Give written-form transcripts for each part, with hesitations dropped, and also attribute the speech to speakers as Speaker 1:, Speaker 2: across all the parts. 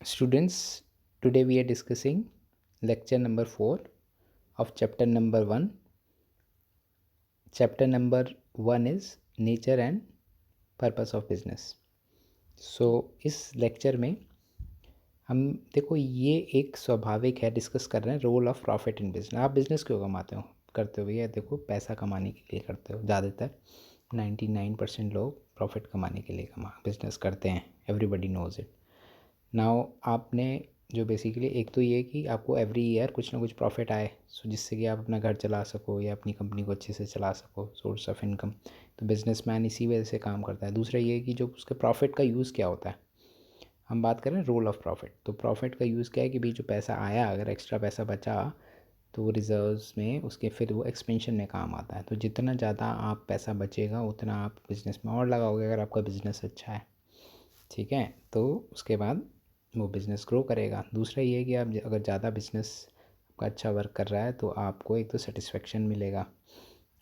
Speaker 1: Students, today we are discussing lecture number 4 of chapter number 1. Chapter number 1 is nature and purpose of business. So इस lecture में हम देखो ये एक स्वाभाविक है, डिस्कस कर रहे हैं role of profit in business. आप बिजनेस क्यों कमाते हो करते हो भैया? देखो पैसा कमाने के लिए करते हो। ज़्यादातर 99% लोग प्रॉफिट कमाने के लिए बिजनेस करते हैं। Everybody knows it. नाउ आपने जो बेसिकली एक तो ये कि आपको एवरी ईयर कुछ ना कुछ प्रॉफिट आए, सो जिससे कि आप अपना घर चला सको या अपनी कंपनी को अच्छे से चला सको, सोर्स ऑफ इनकम। तो बिजनेसमैन इसी वजह से काम करता है। दूसरा ये कि जो उसके प्रॉफिट का यूज़ क्या होता है, हम बात करें रोल ऑफ प्रॉफिट। तो प्रॉफिट का यूज़ क्या है कि भाई जो पैसा आया, अगर एक्स्ट्रा पैसा बचा तो वो रिजर्व्स में उसके फिर वो एक्सपेंशन में काम आता है। तो जितना ज़्यादा आप पैसा बचेगा उतना आप बिज़नेस में और लगाओगे, अगर आपका बिज़नेस अच्छा है, ठीक है, तो उसके बाद वो बिज़नेस ग्रो करेगा। दूसरा ये है कि आप अगर ज़्यादा बिज़नेस आपका अच्छा वर्क कर रहा है तो आपको एक तो सेटिस्फेक्शन मिलेगा,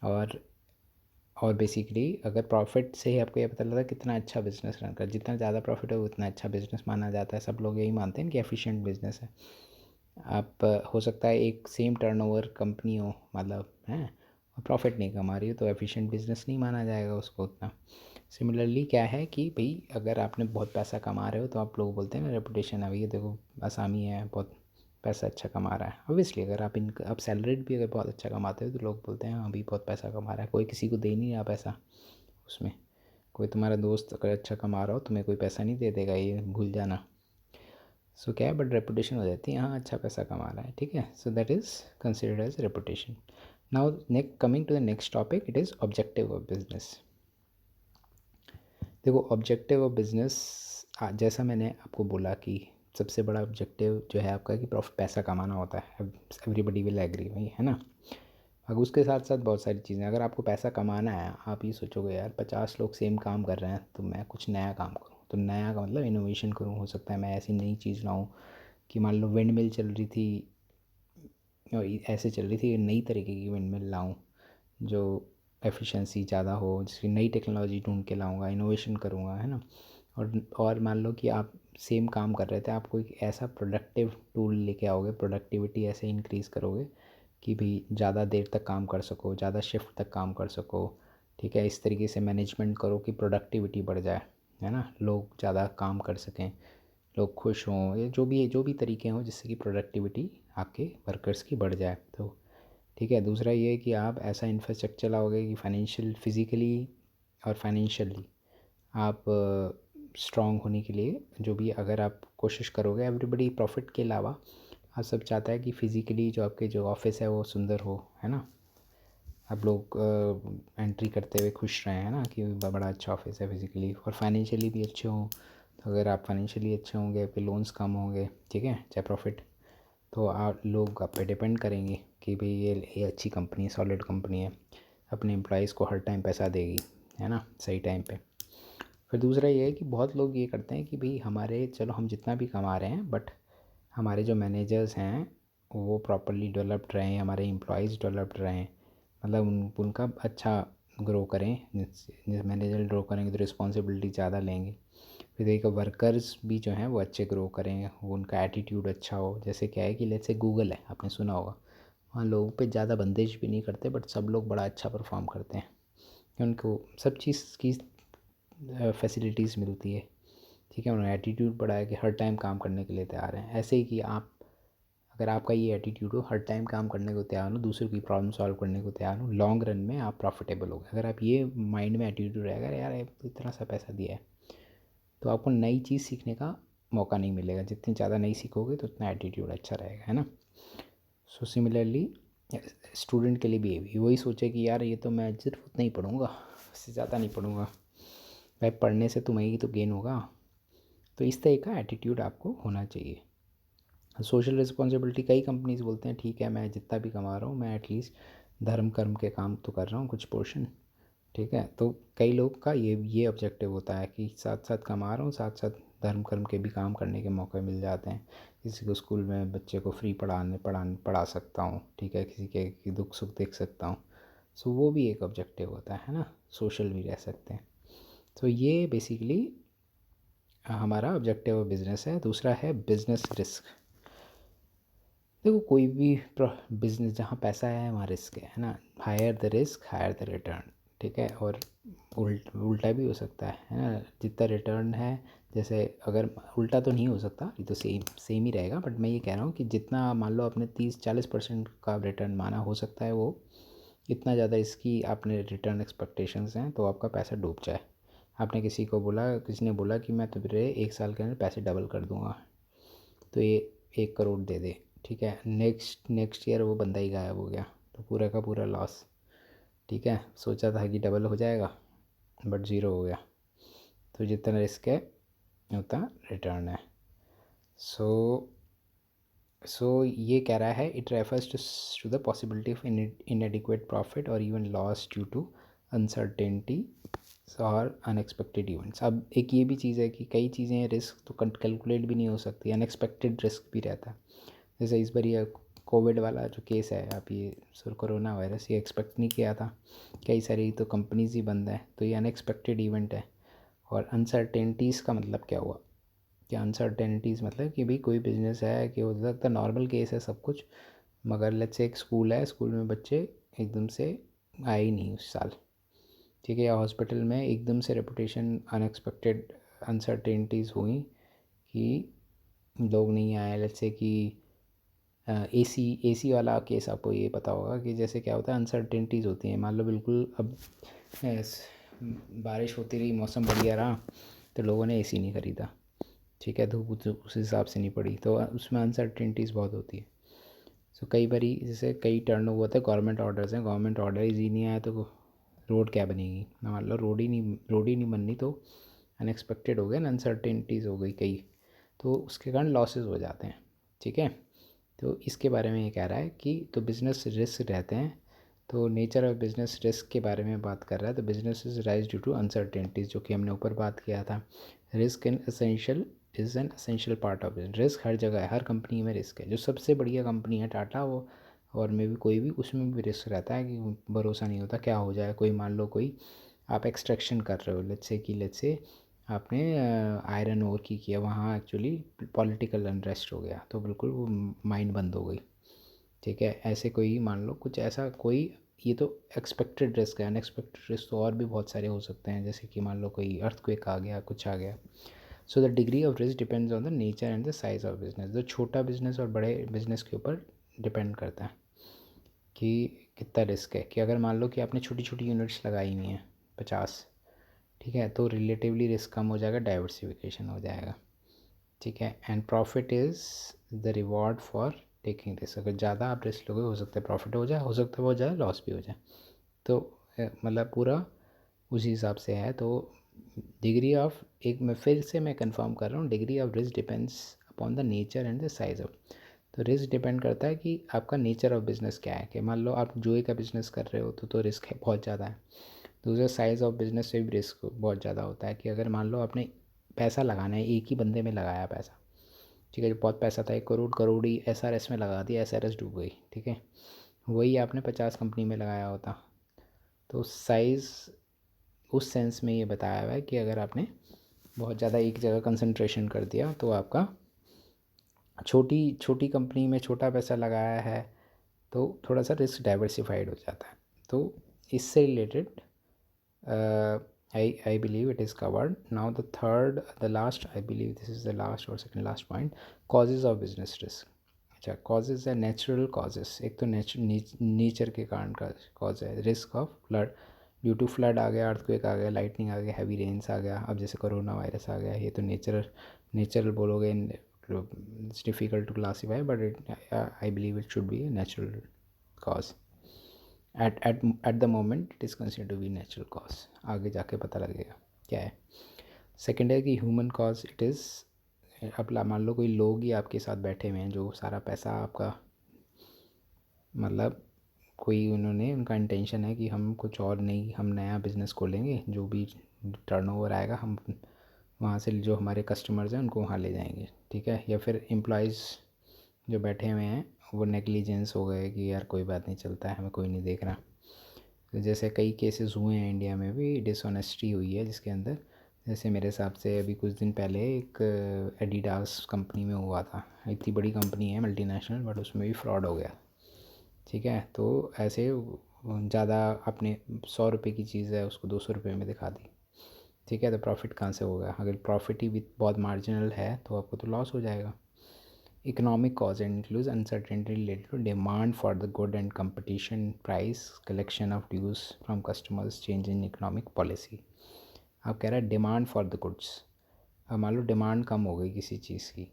Speaker 1: और बेसिकली अगर प्रॉफिट से ही आपको ये पता लगता है कितना अच्छा बिज़नेस रन कर, जितना ज़्यादा प्रॉफिट हो उतना अच्छा बिज़नेस माना जाता है। सब लोग यही मानते हैं कि एफिशिएंट बिज़नेस है। आप हो सकता है एक सेम टर्नओवर कंपनी हो, मतलब है, और प्रॉफिट नहीं कमा रही हो, तो एफिशिएंट बिज़नेस नहीं माना जाएगा उसको उतना। सिमिलरली क्या है कि भाई अगर आपने बहुत पैसा कमा रहे हो तो आप लोग बोलते हैं ना रेपुटेशन है, भैया देखो आसामी है, बहुत पैसा अच्छा कमा रहा है। ऑब्वियसली अगर आप सैलरीड भी अगर बहुत अच्छा कमाते हो तो लोग बोलते हैं हाँ भाई बहुत पैसा कमा रहा है। कोई किसी को दे नहीं रहा पैसा उसमें। कोई तुम्हारा दोस्त अगर अच्छा कमा रहा हो तुम्हें कोई पैसा नहीं दे देगा, ये भूल जाना। सो क्या है, बट रेपुटेशन हो जाती है, हाँ अच्छा पैसा कमा रहा है, ठीक है। So that is considered as reputation. Now coming to the next topic, it is objective of business. देखो ऑब्जेक्टिव ऑफ बिजनेस, जैसा मैंने आपको बोला कि सबसे बड़ा ऑब्जेक्टिव जो है आपका कि प्रॉफिट पैसा कमाना होता है। एवरीबडी विल एग्री भाई, है ना। अगर उसके साथ साथ बहुत सारी चीज़ें, अगर आपको पैसा कमाना है, आप ये सोचोगे यार 50 लोग सेम काम कर रहे हैं तो मैं कुछ नया काम करूँ। तो नया का मतलब इनोवेशन करूँ। हो सकता है मैं ऐसी नई चीज़ लाऊँ कि मान लो विंड मिल चल रही थी, और ऐसे चल रही थी, नई तरीके की विंड मिल लाऊँ जो एफिशिएंसी ज़्यादा हो, जिसकी नई टेक्नोलॉजी ढूंढ के लाऊंगा, इनोवेशन करूँगा, है ना। और मान लो कि आप सेम काम कर रहे थे, आप कोई ऐसा प्रोडक्टिव टूल लेके आओगे, प्रोडक्टिविटी ऐसे इंक्रीज़ करोगे कि भी ज़्यादा देर तक काम कर सको, ज़्यादा शिफ्ट तक काम कर सको, ठीक है। इस तरीके से मैनेजमेंट करो कि प्रोडक्टिविटी बढ़ जाए, है ना, लोग ज़्यादा काम कर सकें, लोग खुश हों, ये जो भी तरीके हों जिससे कि प्रोडक्टिविटी आपके वर्कर्स की बढ़ जाए। तो ठीक है। दूसरा ये है कि आप ऐसा इंफ्रास्ट्रक्चर लाओगे कि फाइनेंशियल, फिज़िकली और फाइनेंशियली आप स्ट्रॉन्ग होने के लिए जो भी अगर आप कोशिश करोगे, एवरीबडी प्रॉफिट के अलावा आप सब चाहता है कि फ़िज़िकली जो आपके जो ऑफिस है वो सुंदर हो, है ना। आप लोग एंट्री करते हुए खुश रहें, है ना, कि बड़ा अच्छा ऑफिस है फिज़िकली, और फाइनेंशियली भी अच्छे हों। तो अगर आप फाइनेंशियली अच्छे होंगे, आपके लोन्स कम होंगे, ठीक है, चाहे प्रॉफिट, तो आप लोग आप पे डिपेंड करेंगे कि भाई ये अच्छी कंपनी है, सॉलिड कंपनी है, अपने एम्प्लॉयज़ को हर टाइम पैसा देगी, है ना, सही टाइम पे। फिर दूसरा ये है कि बहुत लोग ये करते हैं कि भाई हमारे, चलो हम जितना भी कमा रहे हैं बट हमारे जो मैनेजर्स हैं वो प्रॉपरली डेवलप्ड रहें, हमारे एम्प्लॉयज़ डेवलप्ड रहें, मतलब उनका अच्छा ग्रो करें। मैनेजर ग्रो करेंगे तो रिस्पॉन्सिबिलिटी ज़्यादा लेंगे। फिर एक वर्कर्स भी जो हैं वो अच्छे ग्रो करें, वो उनका एटीट्यूड अच्छा हो। जैसे क्या है कि लेट्स से गूगल है, आपने सुना होगा, वहाँ लोगों पे ज़्यादा बंदिश भी नहीं करते बट सब लोग बड़ा अच्छा परफॉर्म करते हैं, कि उनको सब चीज़ की फैसिलिटीज़ मिलती है, ठीक है। उन्होंने एटीट्यूड बड़ा है कि हर टाइम काम करने के लिए तैयार हैं। ऐसे ही कि आप, अगर आपका ये एटीट्यूड हो, हर टाइम काम करने को तैयार हो, दूसरों की प्रॉब्लम सॉल्व करने को तैयार हो, लॉन्ग रन में आप प्रॉफिटेबल होगे। अगर आप ये माइंड में एटीट्यूड रहेगा यार इतना सा पैसा दिया है, तो आपको नई चीज़ सीखने का मौका नहीं मिलेगा। जितनी ज़्यादा नई सीखोगे तो उतना एटीट्यूड अच्छा रहेगा, है ना। सो सिमिलरली स्टूडेंट के लिए भी वही सोचे कि यार ये तो मैं सिर्फ उतना ही पढ़ूंगा, इससे ज़्यादा नहीं पढ़ूंगा, भाई पढ़ने से तुम्हें ही तो गेन होगा। तो इस तरह का एटीट्यूड आपको होना चाहिए। सोशल रिस्पॉन्सिबिलिटी, कई कंपनीज बोलते हैं ठीक है मैं जितना भी कमा रहा हूँ मैं एटलीस्ट धर्म कर्म के काम तो कर रहा हूँ कुछ पोर्शन, ठीक है। तो कई लोग का ये ऑब्जेक्टिव होता है कि साथ साथ कमा रहा हूँ, साथ साथ धर्म कर्म के भी काम करने के मौके मिल जाते हैं। किसी को स्कूल में बच्चे को फ्री पढ़ा सकता हूँ, ठीक है, किसी के की दुख सुख देख सकता हूँ। सो वो भी एक ऑब्जेक्टिव होता है ना, सोशल भी रह सकते हैं। तो ये बेसिकली हमारा ऑब्जेक्टिव बिजनेस है। दूसरा है बिजनेस रिस्क। देखो कोई भी बिजनेस जहाँ पैसा है वहाँ रिस्क है ना। Higher the risk higher the return, ठीक है। और उल्टा भी हो सकता है ना। जितना रिटर्न है, जैसे अगर उल्टा तो नहीं हो सकता, ये तो सेम सेम ही रहेगा, बट मैं ये कह रहा हूँ कि जितना मान लो आपने 30-40% का रिटर्न माना, हो सकता है वो इतना ज़्यादा इसकी आपने रिटर्न एक्सपेक्टेशंस हैं तो आपका पैसा डूब जाए। आपने किसी ने बोला कि मैं तुम्हारे 1 साल के अंदर पैसे डबल कर दूंगा, तो ये 1 करोड़ दे दे, ठीक है। नेक्स्ट ईयर वो बंदा ही गायब हो गया, तो पूरा का पूरा लॉस, ठीक है। सोचा था कि डबल हो जाएगा बट ज़ीरो हो गया। तो जितना रिस्क है उतना रिटर्न है। सो ये कह रहा है it refers to the possibility of inadequate profit और even loss due to uncertainty और अनएक्सपेक्टेड इवेंट्स। अब एक ये भी चीज़ है कि कई चीज़ें रिस्क तो कैलकुलेट भी नहीं हो सकती, अनएक्सपेक्टेड रिस्क भी रहता है। जैसे इस बार ये कोविड वाला जो केस है, आप ये कोरोना वायरस, ये एक्सपेक्ट नहीं किया था। कई सारी तो कंपनीज ही बंद है, तो ये अनएक्सपेक्टेड इवेंट है। और अनसर्टेनिटीज़ का मतलब क्या हुआ कि अनसर्टेनिटीज़ मतलब कि भाई कोई बिजनेस है कि हो सकता है नॉर्मल केस है सब कुछ, मगर लेट्स से एक स्कूल है, स्कूल में बच्चे एकदम से आए ही नहीं उस साल, ठीक है। या हॉस्पिटल में एकदम से रेपुटेशन अनएक्सपेक्टेड अनसर्टेनिटीज़ हुई कि लोग नहीं आए। लेट्स से कि एसी वाला केस आपको ये पता होगा कि जैसे क्या होता है, अनसर्टेनिटीज़ होती हैं। मान लो बिल्कुल अब बारिश होती रही, मौसम बढ़िया रहा, तो लोगों ने एसी नहीं ख़रीदा, ठीक है। धूप उस हिसाब से नहीं पड़ी, तो उसमें अनसर्टेनिटीज़ बहुत होती है। सो कई बारी जैसे कई टर्न हुआ था, गवर्नमेंट ऑर्डर्स हैं, गवर्नमेंट ऑर्डर ही नहीं आया तो रोड क्या बनेगी। मान लो रोड ही नहीं बननी, तो अनएक्सपेक्टेड हो गया ना, अनसर्टेनिटीज़ हो गई कई, तो उसके कारण लॉसेस हो जाते हैं, ठीक है। तो इसके बारे में ये कह रहा है कि तो बिज़नेस रिस्क रहते हैं। तो नेचर ऑफ बिज़नेस रिस्क के बारे में बात कर रहा है। तो business is rise due to uncertainties, जो कि हमने ऊपर बात किया था। Risk is an essential part of business. Risk हर जगह है, हर कंपनी में रिस्क है। जो सबसे बढ़िया कंपनी है टाटा, वो और में भी कोई भी, उसमें भी रिस्क रहता है कि भरोसा नहीं होता क्या हो जाए। कोई मान लो कोई आप एक्सट्रैक्शन कर रहे हो, लेट्स से आपने आयरन ओर की किया, वहाँ एक्चुअली पॉलिटिकल अनरेस्ट हो गया, तो बिल्कुल वो माइंड बंद हो गई, ठीक है। ऐसे कोई मान लो कुछ ऐसा कोई, ये तो एक्सपेक्टेड रिस्क है। अनएक्सपेक्टेड रिस्क तो और भी बहुत सारे हो सकते हैं, जैसे कि मान लो कोई अर्थक्वेक आ गया, कुछ आ गया। So the degree of risk depends on the nature and the size of business. जो छोटा बिजनेस और बड़े बिजनेस के ऊपर डिपेंड करता है कि कितना रिस्क है। कि अगर मान लो कि आपने छोटी छोटी यूनिट्स लगाई हुई हैं 50, ठीक है, तो रिलेटिवली रिस्क कम हो जाएगा, डाइवर्सिफिकेशन हो जाएगा, ठीक है। And profit is the reward for taking risk. अगर ज़्यादा आप रिस्क लोगे, हो सकता है प्रॉफिट हो जाए, हो सकता है बहुत ज़्यादा लॉस भी हो जाए। तो मतलब पूरा उसी हिसाब से है। तो डिग्री ऑफ, एक मैं फिर से मैं कंफर्म कर रहा हूँ, degree of risk depends upon the nature and the size of. तो रिस्क डिपेंड करता है कि आपका नेचर ऑफ बिज़नेस क्या है। कि मान लो आप जुए का बिज़नेस कर रहे हो तो रिस्क है बहुत ज़्यादा है। दूसरा साइज़ ऑफ बिज़नेस से भी रिस्क बहुत ज़्यादा होता है। कि अगर मान लो आपने पैसा लगाना है, एक ही बंदे में लगाया पैसा, ठीक है, जो बहुत पैसा था, 1 करोड़ ही एसआरएस में लगा दिया, एसआरएस डूब गई, ठीक है। वही आपने 50 कंपनी में लगाया होता, तो साइज़ उस सेंस में ये बताया हुआ है कि अगर आपने बहुत ज़्यादा एक जगह कंसंट्रेशन कर दिया तो आपका छोटी छोटी कंपनी में छोटा पैसा लगाया है तो थोड़ा सा रिस्क डाइवर्सिफाइड हो जाता है। तो इससे related I believe it is covered. Now the last, I believe this is the last or second last point, causes of business risk. अच्छा, causes है नेचुरल causes। एक तो नेचर के कारण का कॉज है। Risk of flood, due to flood आ गया, अर्थक्वेक आ गया, लाइटनिंग आ गया, हैवी रेन्स आ गया। अब जैसे कोरोना वायरस आ गया, ये तो नेचुरल बोलोगे, it's difficult to classify, but I believe it should be a natural cause. At the moment it is consider to be natural cause. आगे जाके पता लगेगा क्या है। सेकेंड है कि ह्यूमन कॉज इट इज़। अब मान लो कोई लोग ही आपके साथ बैठे हुए हैं जो सारा पैसा आपका, मतलब कोई उन्होंने, उनका इंटेंशन है कि हम कुछ और नहीं, हम नया बिज़नेस खोलेंगे, जो भी टर्नओवर आएगा हम वहाँ से जो हमारे कस्टमर्स हैं उनको वहाँ ले जाएंगे, ठीक है। या फिर एम्प्लॉयज़ जो बैठे हुए हैं वो नेग्लिजेंस हो गए कि यार कोई बात नहीं, चलता है, हमें कोई नहीं देख रहा। तो जैसे कई केसेस हुए हैं इंडिया में भी, डिसऑनेस्टी हुई है जिसके अंदर, जैसे मेरे हिसाब से अभी कुछ दिन पहले एक एडिडास कंपनी में हुआ था, इतनी बड़ी कंपनी है मल्टीनेशनल, बट उसमें भी फ्रॉड हो गया। ठीक है, तो ऐसे ज़्यादा आपने 100 रुपये की चीज़ है उसको 200 रुपये में दिखा दी। ठीक है, तो प्रॉफिट कहाँ से होगा? अगर प्रॉफिट ही भी बहुत मार्जिनल है तो आपको तो लॉस हो जाएगा। Economic cause includes uncertainty related to demand for the good and competition, price, collection of dues from customers, change in economic policy. अब कह रहा है डिमांड फॉर द गुड्स। अब मान लो डिमांड कम हो गई किसी चीज़ की,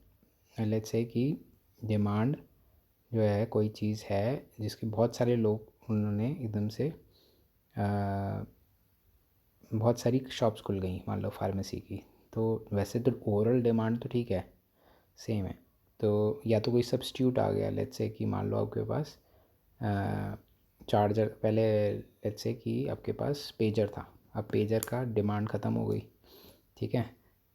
Speaker 1: लेट्स से कि डिमांड जो है कोई चीज़ है जिसके बहुत सारे लोग उन्होंने एकदम से बहुत सारी शॉप्स खुल गई मान लो फार्मेसी की, तो वैसे तो ओवरऑल डिमांड तो ठीक है, सेम है। तो या तो कोई सब्स्टिट्यूट आ गया, लेट्स से कि मान लो आपके पास चार्जर, पहले लेट्स से कि आपके पास पेजर था, अब पेजर का डिमांड ख़त्म हो गई। ठीक है,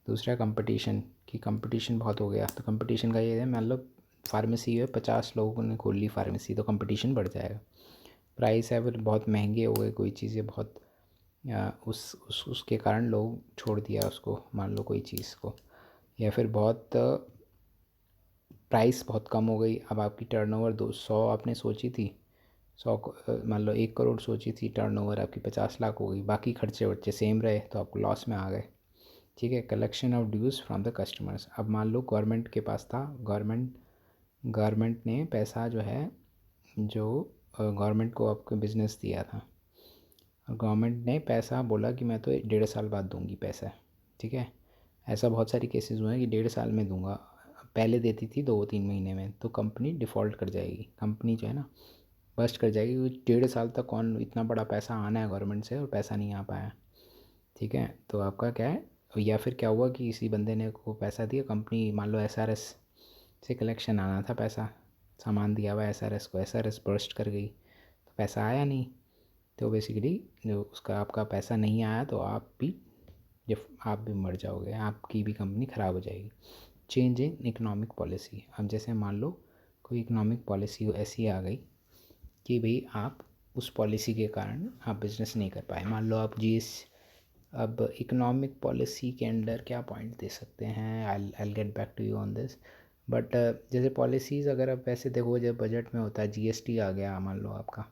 Speaker 1: दूसरा कंपटीशन की, कंपटीशन बहुत हो गया, तो कंपटीशन का ये है मान लो फार्मेसी है 50 लोगों ने खोल ली फार्मेसी, तो कंपटीशन बढ़ जाएगा। प्राइस है वो बहुत महंगे हो गए कोई चीज़ें बहुत, या उसके कारण लोग छोड़ दिया उसको, मान लो कोई चीज़ को, या फिर बहुत प्राइस बहुत कम हो गई। अब आपकी टर्नओवर 200 आपने सोची थी, 100 मान लो 1 करोड़ सोची थी टर्नओवर, आपकी 50 लाख हो गई, बाकी खर्चे वर्चे सेम रहे तो आपको लॉस में आ गए। ठीक है, collection of dues from the customers. अब मान लो गवर्नमेंट के पास था, गवर्नमेंट ने पैसा जो है, जो गवर्नमेंट को आपको बिज़नेस दिया था, गवर्नमेंट ने पैसा बोला कि मैं तो 1.5 साल बाद दूंगी पैसा। ठीक है, ऐसा बहुत सारी केसेस हुए हैं कि 1.5 साल में दूंगा, पहले देती थी 2-3 महीने में, तो कंपनी डिफ़ॉल्ट कर जाएगी, कंपनी जो है ना बस्ट कर जाएगी, क्योंकि 1.5 साल तक कौन इतना बड़ा पैसा आना है गवर्नमेंट से और पैसा नहीं आ पाया। ठीक है, तो आपका क्या है, या फिर क्या हुआ कि किसी बंदे ने को पैसा दिया, कंपनी मान लो एसआरएस से कलेक्शन आना था पैसा, सामान दिया हुआ एसआरएस को, एसआरएस बर्स्ट कर गई तो पैसा आया नहीं, तो बेसिकली जो उसका आपका पैसा नहीं आया तो आप भी मर जाओगे, आपकी भी कंपनी ख़राब हो जाएगी। Change in economic policy. अब जैसे मान लो कोई इकोनॉमिक पॉलिसी ऐसी आ गई कि भाई आप उस पॉलिसी के कारण आप बिज़नेस नहीं कर पाए, मान लो आप अब इकोनॉमिक पॉलिसी के अंडर क्या पॉइंट दे सकते हैं, I get back to you on this, but जैसे पॉलिसीज़ अगर आप वैसे देखो, जब बजट में होता है जीएसटी आ गया मान लो आपका,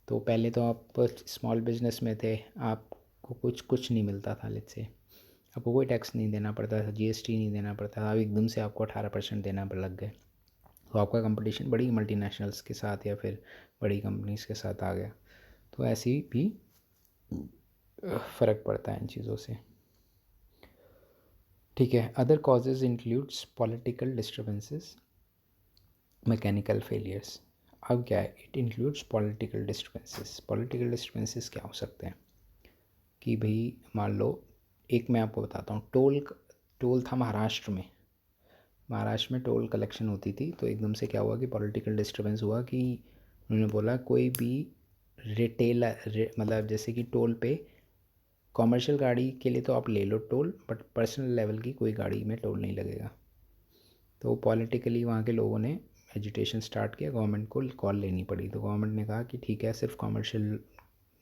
Speaker 1: तो पहले तो आप स्मॉल बिजनेस में थे, आपको कुछ नहीं मिलता था, लेट्स से आपको कोई टैक्स नहीं देना पड़ता था, जीएसटी नहीं देना पड़ता था, अब एकदम से आपको 18% देना पर लग गए, तो आपका कंपटीशन बड़ी मल्टीनेशनल्स के साथ या फिर बड़ी कंपनीज के साथ आ गया, तो ऐसी भी फ़र्क पड़ता है इन चीज़ों से। ठीक है, other causes includes political disturbances, mechanical failures. अब क्या है, it includes political disturbances. Political disturbances क्या हो सकते हैं कि भाई मान लो, एक मैं आपको बताता हूँ, टोल था महाराष्ट्र में टोल कलेक्शन होती थी, तो एकदम से क्या हुआ कि पॉलिटिकल डिस्टर्बेंस हुआ कि उन्होंने बोला कोई भी मतलब जैसे कि टोल पे कॉमर्शियल गाड़ी के लिए तो आप ले लो टोल, बट पर्सनल लेवल की कोई गाड़ी में टोल नहीं लगेगा। तो पॉलिटिकली वहाँ के लोगों ने एजिटेशन स्टार्ट किया, गवर्नमेंट को कॉल लेनी पड़ी, तो गवर्नमेंट ने कहा कि ठीक है सिर्फ कॉमर्शियल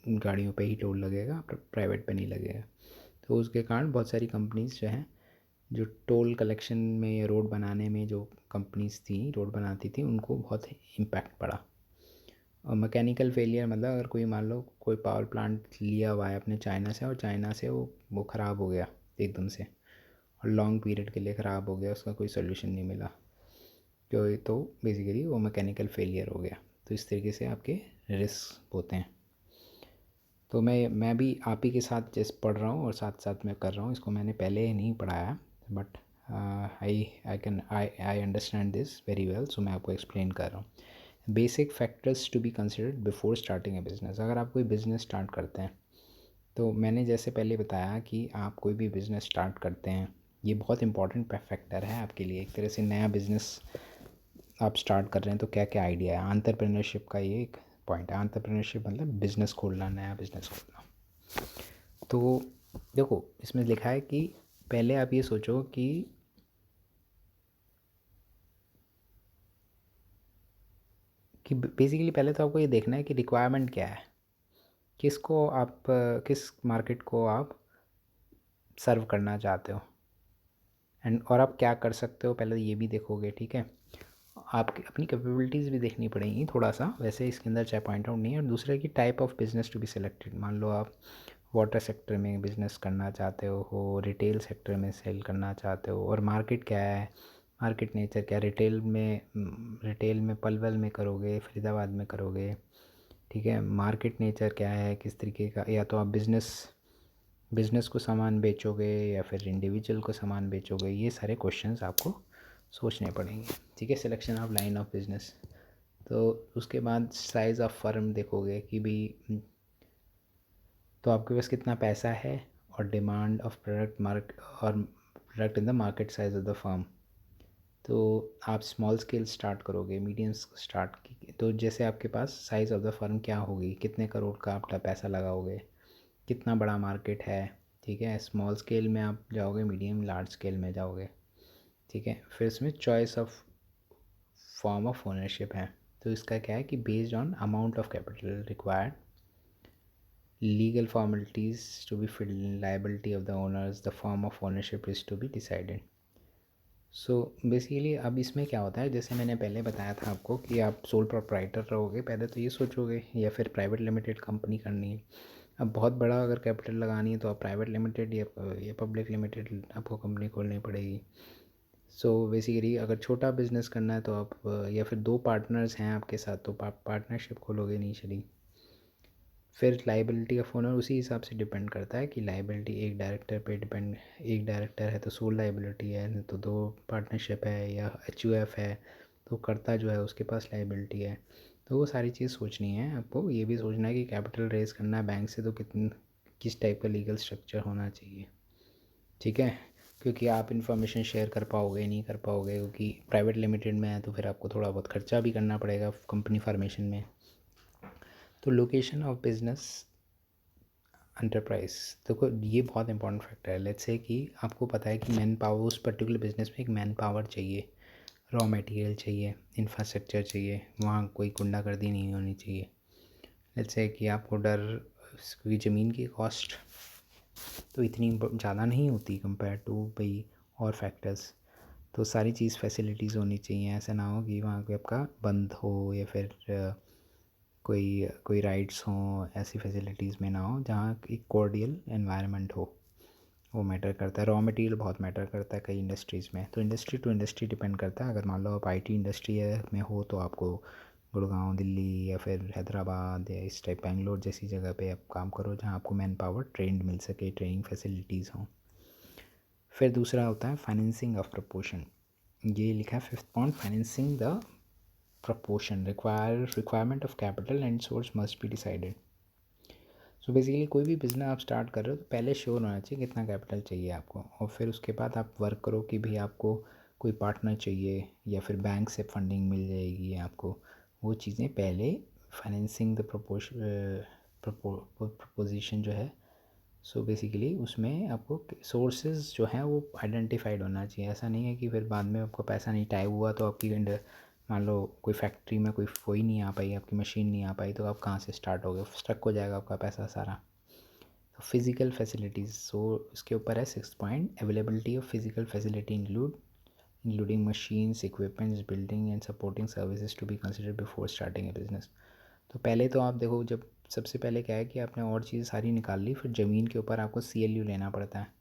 Speaker 1: गाड़ियों पे ही टोल लगेगा, प्राइवेट पे नहीं लगेगा। तो उसके कारण बहुत सारी कंपनीज जो हैं, जो टोल कलेक्शन में या रोड बनाने में जो कंपनीज थी, रोड बनाती थी, उनको बहुत इम्पैक्ट पड़ा। और मैकेनिकल फेलियर मतलब अगर कोई मान लो कोई पावर प्लांट लिया हुआ है अपने चाइना से, और चाइना से वो ख़राब हो गया एकदम से, और लॉन्ग पीरियड के लिए ख़राब हो गया, उसका कोई सोल्यूशन नहीं मिला, तो बेसिकली वो मैकेनिकल फेलियर हो गया। तो इस तरीके से आपके रिस्क होते हैं। तो मैं भी आप ही के साथ जैसे पढ़ रहा हूँ और साथ साथ मैं कर रहा हूँ, इसको मैंने पहले नहीं पढ़ाया, but I understand this very well, so मैं आपको एक्सप्लेन कर रहा हूँ। Basic factors to be considered before starting a business. अगर आप कोई बिज़नेस स्टार्ट करते हैं, तो मैंने जैसे पहले बताया कि आप कोई भी बिज़नेस स्टार्ट करते हैं, ये बहुत इंपॉर्टेंट फैक्टर है आपके लिए। एक तरह से नया बिज़नेस आप स्टार्ट कर रहे हैं तो क्या क्या आइडिया है, एंटरप्रेन्योरशिप का ये एक पॉइंट है। एंटरप्रेन्योरशिप मतलब बिज़नेस खोलना, नया बिज़नेस खोलना। तो देखो इसमें लिखा है कि पहले आप ये सोचो कि बेसिकली पहले तो आपको ये देखना है कि रिक्वायरमेंट क्या है, किसको आप किस मार्केट को आप सर्व करना चाहते हो एंड और आप क्या कर सकते हो पहले ये भी देखोगे, ठीक है। आपकी अपनी कैपेबिलिटीज़ भी देखनी पड़ेंगी थोड़ा सा, वैसे इसके अंदर चाहे पॉइंट आउट नहीं है। और दूसरा की type of business to be selected, मान लो आप वाटर सेक्टर में बिज़नेस करना चाहते हो, रिटेल सेक्टर में सेल करना चाहते हो, और मार्केट क्या है, मार्केट नेचर क्या, रिटेल में पलवल में करोगे, फरीदाबाद में करोगे, ठीक है। मार्केट नेचर क्या है, किस तरीके का, या तो आप बिज़नेस को सामान बेचोगे या फिर इंडिविजुअल को सामान बेचोगे, ये सारे क्वेश्चंस आपको सोचने पड़ेंगे, ठीक है। Selection of line of business, तो उसके बाद साइज़ ऑफ फर्म देखोगे कि भी तो आपके पास कितना पैसा है, और demand of product in the market size of the firm. तो आप स्मॉल स्केल स्टार्ट करोगे, मीडियम स्टार्ट की, तो जैसे आपके पास साइज़ ऑफ द फर्म क्या होगी, कितने करोड़ का आप पैसा लगाओगे, कितना बड़ा मार्केट है, ठीक है। स्मॉल स्केल में आप जाओगे, मीडियम लार्ज स्केल में जाओगे, ठीक है। फिर इसमें choice of form of ownership है, तो इसका क्या है कि based on amount of capital required, legal formalities to be filled in, liability of the owners, the form of ownership is to be decided. So basically अब इसमें क्या होता है, जैसे मैंने पहले बताया था आपको कि आप सोल प्रोप्राइटर रहोगे, पहले तो ये सोचोगे, या फिर प्राइवेट लिमिटेड कंपनी करनी है। अब बहुत बड़ा अगर कैपिटल लगानी है तो आप प्राइवेट लिमिटेड या पब्लिक लिमिटेड आपको कंपनी खोलनी पड़ेगी। सो बेसिकली अगर छोटा बिजनेस करना है तो आप या फिर दो पार्टनर्स हैं आपके साथ तो पार्टनरशिप खोलोगे इनिशियली। फिर लाइबिलिटी ऑफ ओनर उसी हिसाब से डिपेंड करता है कि लाइबिलिटी एक डायरेक्टर पे डिपेंड, एक डायरेक्टर है तो सोल लाइबिलिटी है, तो दो पार्टनरशिप है या एचयूएफ है तो कर्ता जो है उसके पास लाइबिलिटी है। तो वो सारी चीज़ सोचनी है आपको। ये भी सोचना है कि कैपिटल रेज़ करना है बैंक से तो किस टाइप का लीगल स्ट्रक्चर होना चाहिए, ठीक है। क्योंकि आप इन्फॉर्मेशन शेयर कर पाओगे नहीं कर पाओगे, क्योंकि प्राइवेट लिमिटेड में है तो फिर आपको थोड़ा बहुत खर्चा भी करना पड़ेगा कंपनी फॉर्मेशन में। तो लोकेशन ऑफ बिजनेस एंटरप्राइज, देखो ये बहुत इंपॉर्टेंट फैक्टर है। लेट्स से कि आपको पता है कि मैन पावर, उस पर्टिकुलर बिजनेस में एक मैन पावर चाहिए, रॉ मटेरियल चाहिए, इंफ्रास्ट्रक्चर चाहिए, वहाँ कोई गुंडागर्दी नहीं होनी चाहिए। लेट्स से कि आपको डर, क्योंकि ज़मीन की कॉस्ट तो इतनी ज़्यादा नहीं होती कंपेयर टू भाई और फैक्टर्स, तो सारी चीज़ फैसिलिटीज़ होनी चाहिए। ऐसा ना हो कि वहाँ पे आपका बंद हो या फिर कोई कोई राइट्स हों ऐसी फैसिलिटीज़ में ना हो, जहाँ एक कॉर्डियल एनवायरनमेंट हो, वो मैटर करता है। रॉ मटेरियल बहुत मैटर करता है कई इंडस्ट्रीज़ में, तो इंडस्ट्री टू इंडस्ट्री डिपेंड करता है। अगर मान लो आप आईटी इंडस्ट्री में हो तो आपको गुड़गांव, दिल्ली या फिर हैदराबाद या इस टाइप बेंगलोर जैसी जगह पे आप काम करो जहाँ आपको मैन पावर ट्रेंड मिल सके, ट्रेनिंग फैसिलिटीज़ हों। फिर दूसरा होता है फाइनेंसिंग ऑफ प्रपोर्शन, ये लिखा है fifth point, financing the proportion requirement of capital and source must be decided. So basically कोई भी बिज़नेस आप स्टार्ट कर रहे हो तो पहले श्योर होना चाहिए कितना कैपिटल चाहिए आपको, और फिर उसके बाद आप वर्क करो कि भाई आपको कोई पार्टनर चाहिए या फिर बैंक से फंडिंग मिल जाएगी आपको, वो चीज़ें पहले फाइनेंसिंग द प्रपोजिशन जो है। सो बेसिकली उसमें आपको सोर्सेज जो हैं वो आइडेंटिफाइड होना चाहिए। ऐसा नहीं है कि फिर बाद में आपको पैसा नहीं टाइप हुआ तो आपकी मान लो कोई फैक्ट्री में कोई नहीं आ पाई, आपकी मशीन नहीं आ पाई, तो आप कहाँ से स्टार्ट हो गए, स्टक हो जाएगा आपका पैसा सारा। तो फिज़िकल फैसिलिटीज़, सो इसके ऊपर है six point, availability of physical facility including machines, equipments, building and supporting services to be considered before starting a business. तो पहले तो आप देखो, जब सबसे पहले क्या है कि आपने और चीज़ें सारी निकाल ली, फिर ज़मीन के ऊपर आपको CLU लेना पड़ता है,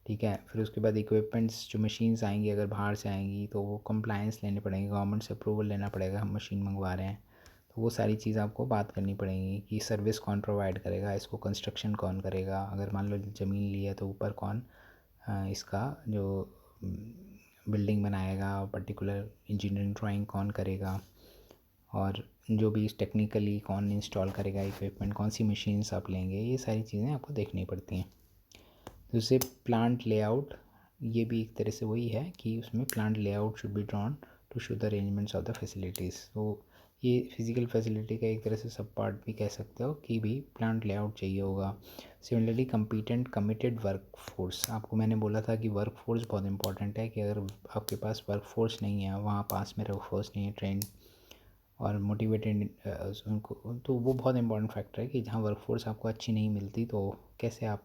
Speaker 1: ठीक है। फिर उसके बाद इक्विपमेंट्स, जो मशीन्स आएंगी अगर बाहर से आएंगी तो वो कंप्लायंस लेने पड़ेंगे, गवर्नमेंट से अप्रूवल लेना पड़ेगा, हम मशीन मंगवा रहे हैं तो वो सारी चीज़ आपको बात करनी पड़ेगी कि सर्विस कौन प्रोवाइड करेगा, इसको कंस्ट्रक्शन कौन करेगा, अगर मान लो ज़मीन ली है तो ऊपर कौन इसका जो बिल्डिंग बनाएगा, पर्टिकुलर इंजीनियरिंग ड्राइंग कौन करेगा, और जो भी टेक्निकली कौन इंस्टॉल करेगा इक्विपमेंट, कौन सी मशीन्स आप लेंगे, ये सारी चीज़ें आपको देखनी पड़ती हैं। दूसरे प्लांट लेआउट, ये भी एक तरह से वही है कि उसमें plant layout should be drawn to show the arrangements of the facilities. तो ये फिज़िकल फैसिलिटी का एक तरह से सब पार्ट भी कह सकते हो कि भी प्लांट लेआउट चाहिए होगा। Similarly competent committed work force, आपको मैंने बोला था कि वर्क फोर्स बहुत इंपॉर्टेंट है, कि अगर आपके पास वर्क फोर्स नहीं है, वहाँ पास में वर्क फोर्स नहीं है ट्रेंड और मोटिवेटेड उनको, तो वो बहुत इंपॉर्टेंट फैक्टर है कि जहाँ वर्क फोर्स आपको अच्छी नहीं मिलती तो कैसे आप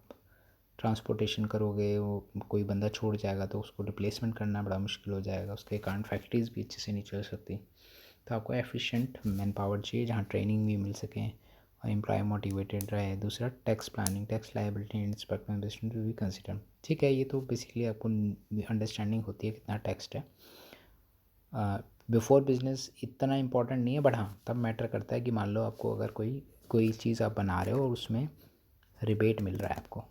Speaker 1: ट्रांसपोर्टेशन करोगे, वो कोई बंदा छोड़ जाएगा तो उसको रिप्लेसमेंट करना बड़ा मुश्किल हो जाएगा, उसके कारण फैक्ट्रीज़ भी अच्छे से नहीं चल सकती। तो आपको एफिशिएंट मैन पावर चाहिए जहाँ ट्रेनिंग भी मिल सके और एम्प्लॉय मोटिवेटेड रहे। दूसरा tax planning, tax liability and investment to be consider. ठीक है, ये तो बेसिकली आपको अंडरस्टैंडिंग होती है कितना टैक्स है। बिफोर बिजनेस इतना इंपॉर्टेंट नहीं है, बट हाँ तब मैटर करता है कि मान लो आपको अगर कोई चीज़ आप बना रहे हो और उसमें रिबेट मिल रहा है, आपको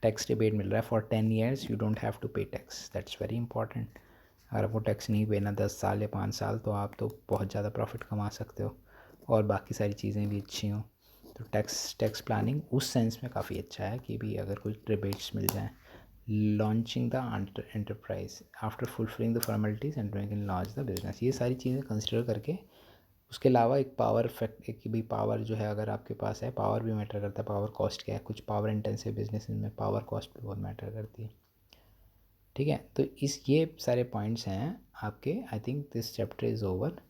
Speaker 1: टैक्स रिबेट मिल रहा है for 10 years, you don't have to pay tax, that's very important. अगर आपको टैक्स नहीं देना 10 साल या 5 साल, तो आप तो बहुत ज़्यादा प्रॉफिट कमा सकते हो और बाकी सारी चीज़ें भी अच्छी हों। तो टैक्स प्लानिंग उस सेंस में काफ़ी अच्छा है कि भी अगर कोई रिबेट्स मिल जाए। Launching the enterprise after fulfilling the formalities and we can launch the business, ये सारी चीज़ें कंसिडर करके। उसके अलावा एक पावर फैक्ट कि भाई पावर जो है अगर आपके पास है, पावर भी मैटर करता है, पावर कॉस्ट क्या है, कुछ पावर इंटेंसिव बिजनेस में पावर कॉस्ट भी बहुत मैटर करती है। ठीक है, तो ये सारे पॉइंट्स हैं आपके। I think this chapter is over,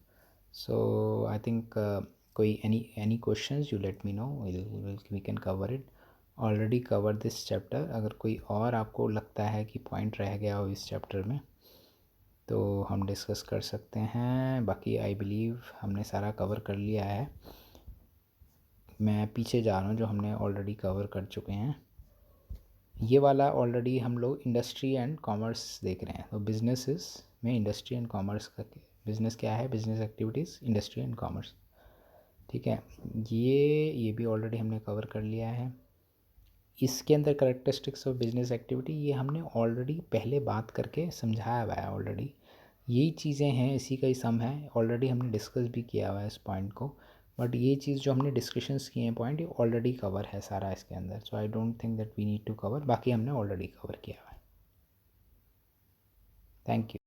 Speaker 1: so I think कोई any questions you let me know, we can cover it. Already cover this chapter. अगर कोई और आपको लगता है कि पॉइंट रह गया हो इस चैप्टर में तो हम डिस्कस कर सकते हैं। बाकी आई बिलीव हमने सारा कवर कर लिया है। मैं पीछे जा रहा हूँ जो हमने ऑलरेडी कवर कर चुके हैं। ये वाला ऑलरेडी हम लोग इंडस्ट्री एंड कॉमर्स देख रहे हैं। तो बिजनेसेस में इंडस्ट्री एंड कॉमर्स का बिज़नेस क्या है, business activities, industry and commerce. ठीक है, ये भी ऑलरेडी हमने कवर कर लिया है। इसके अंदर करेक्टरिस्टिक्स ऑफ बिजनेस एक्टिविटी ये हमने ऑलरेडी पहले बात करके समझाया हुआ है ऑलरेडी। यही चीज़ें हैं, इसी का ही सम है, ऑलरेडी हमने डिस्कस भी किया हुआ है इस पॉइंट को। बट ये चीज़ जो हमने डिस्कशंस किए हैं पॉइंट, ये ऑलरेडी कवर है सारा इसके अंदर। So I don't think that we need to cover, बाकी हमने ऑलरेडी कवर किया हुआ है। Thank you.